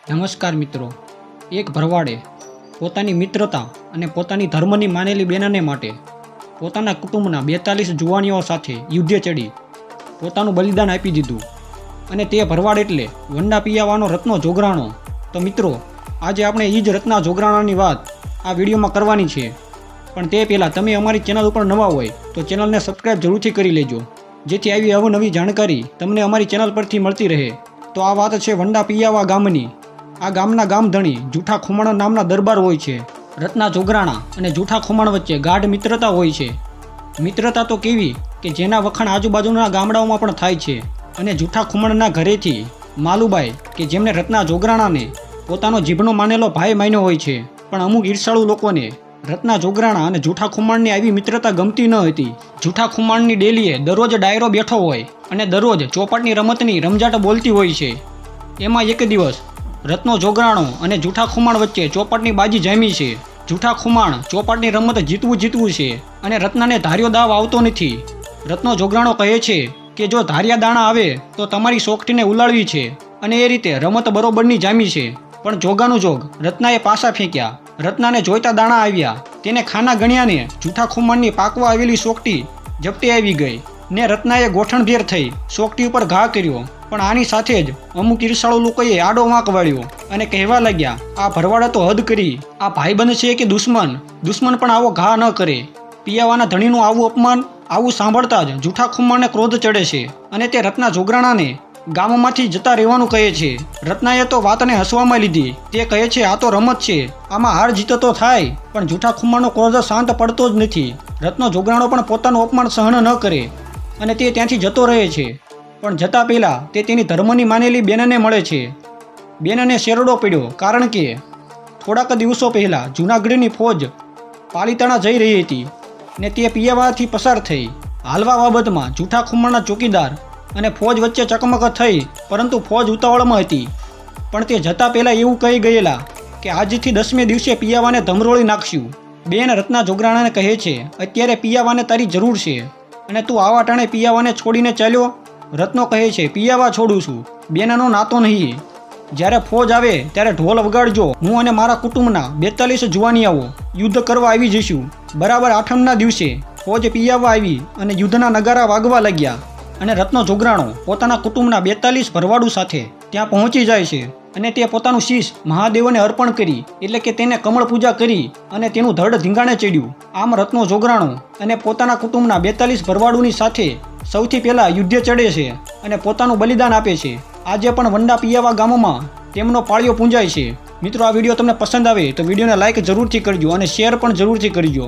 નમસ્કાર મિત્રો, એક ભરવાડે પોતાની મિત્રતા અને પોતાની ધર્મની માનેલી બેનને માટે પોતાના કુટુંબના 42 જુવાનીઓ સાથે યુદ્ધે ચડી પોતાનું બલિદાન આપી દીધું. અને તે ભરવાડ એટલે વંડા પિયાવાનો રત્નો જોગરાણો. તો મિત્રો, આજે આપણે એ જ રત્ના જોગરાણાની વાત આ વિડીયોમાં કરવાની છે. પણ તે પહેલાં તમે અમારી ચેનલ ઉપર નવા હોય તો ચેનલને સબસ્ક્રાઈબ જરૂરથી કરી લેજો, જેથી આવી અવનવી જાણકારી તમને અમારી ચેનલ પરથી મળતી રહે. તો આ વાત છે વંડા પિયાવા ગામની. આ ગામના ગામધણી જૂઠા ખુમાણ નામના દરબાર હોય છે. રત્ના જોગરાણા અને જૂઠા ખુમાણ વચ્ચે ગાઢ મિત્રતા હોય છે. મિત્રતા તો કેવી કે જેના વખાણ આજુબાજુના ગામડાઓમાં પણ થાય છે. અને જૂઠા ખુમાણના ઘરેથી માલુબાઈ કે જેમને રત્ના જોગરાણાને પોતાનો જીભનો માનેલો ભાઈ માન્યો હોય છે, પણ અમુક ઈર્ષાળુ લોકોને રત્ના જોગરાણા અને જૂઠા ખુમાણની આવી મિત્રતા ગમતી ન હતી. જૂઠા ખુમાણની ડેલીએ દરરોજ ડાયરો બેઠો હોય અને દરરોજ ચોપાટની રમતની રમઝાટ બોલતી હોય છે. એમાં એક દિવસ રત્નો જોગરાણો અને જૂઠા ખુમાણ વચ્ચે ચોપાટની બાજી જામી છે. જૂઠા ખુમાણ ચોપાટની રમત જીતવું છે અને રત્નાને ધાર્યો દાવ આવતો નથી. રત્નો જોગરાણો કહે છે કે જો ધાર્યા દાણા આવે તો તમારી સોગઠીને ઉલાળવી છે, અને એ રીતે રમત બરોબરની જામી છે. પણ જોગાનું જોગ રત્નાએ પાસા ફેંક્યા. રત્નાને જોઈતા દાણા આવ્યા, તેને ખાના ગણ્યાને જૂઠા ખુમાણની પાકવા આવેલી સોગઠી ઝપટી આવી ગઈ ને રત્નાએ ગોઠણભેર થઈ સોગઠી ઉપર ઘા કર્યો. પણ આની સાથે જ અમુક ઈર્ષાળુ લોકોએ આડો વાંક વાળ્યો અને કહેવા લાગ્યા, આ ભરવાડે તો હદ કરી. આ ભાઈબંધ છે કે દુશ્મન પણ આવો ઘા ન કરે. પિયાવાના ધણીનું આવું અપમાન આવું સાંભળતા જ જૂઠા ખુમાણને ક્રોધ ચડે છે અને તે રત્ના જોગરાણાને ગામમાંથી જતા રહેવાનું કહે છે. રત્નાએ તો વાતને હસવામાં લીધી. તે કહે છે, આ તો રમત છે, આમાં હાર જીત તો થાય, પણ જૂઠા ખુમાણનો ક્રોધ શાંત પડતો જ નથી. રત્નો જોગરાણો પણ પોતાનું અપમાન સહન ન કરે અને તે ત્યાંથી જતો રહે છે. પણ જતા પહેલા તે તેની ધર્મની માનેલી બેનને મળે છે. બેનને શેરડો પડ્યો, કારણ કે થોડાક દિવસો પહેલા જૂનાગઢની ફોજ પાલીતાણા જઈ રહી હતી ને તે પિયાવાથી પસાર થઈ. હાલવા બાબતમાં જૂઠા ખુમાણના ચોકીદાર અને ફોજ વચ્ચે ચકમક થઈ, પરંતુ ફોજ ઉતાવળમાં હતી. પણ તે જતા પહેલા એવું કહી ગયેલા કે આજથી 10મે દિવસે પિયાવાને ધમરોળી નાખશું. બેન રત્ના જોગરાણાને કહે છે, અત્યારે પિયાવાને તારી જરૂર છે અને તું આવા ટાણે પિયાવાને છોડીને ચાલ્યો. રત્નો કહે છે, પિયાવા છોડું છું, બેનનો નાતો નહીં. જ્યારે ફોજ આવે ત્યારે ઢોલ વગાડજો. હું અને મારા કુટુંબના 42 જુવાનિયાઓ યુદ્ધ કરવા આવી જઈશું. બરાબર 8મના દિવસે ફોજ પિયાવા આવી અને યુદ્ધના નગારા વાગવા લાગ્યા. અને રત્નો જોગરાણો પોતાના કુટુંબના 42 ભરવાડું સાથે ત્યાં પહોંચી જાય છે અને તે પોતાનું શીશ મહાદેવને અર્પણ કરી, એટલે કે તેને કમળ પૂજા કરી અને તેનું ધડ ધીંગાણે ચડ્યું. આમ રત્નો જોગરાણો અને પોતાના કુટુંબના 42 ભરવાડુની સાથે સૌથી પહેલા યુદ્ધે ચડે છે અને પોતાનું બલિદાન આપે છે. આજે પણ વંડા પિયાવા ગામોમાં તેમનો પાળિયો પૂંજાય છે. મિત્રો, આ વિડીયો તમને પસંદ આવે તો વિડીયોને લાઇક જરૂરથી કરજો અને શેર પણ જરૂરથી કરજો.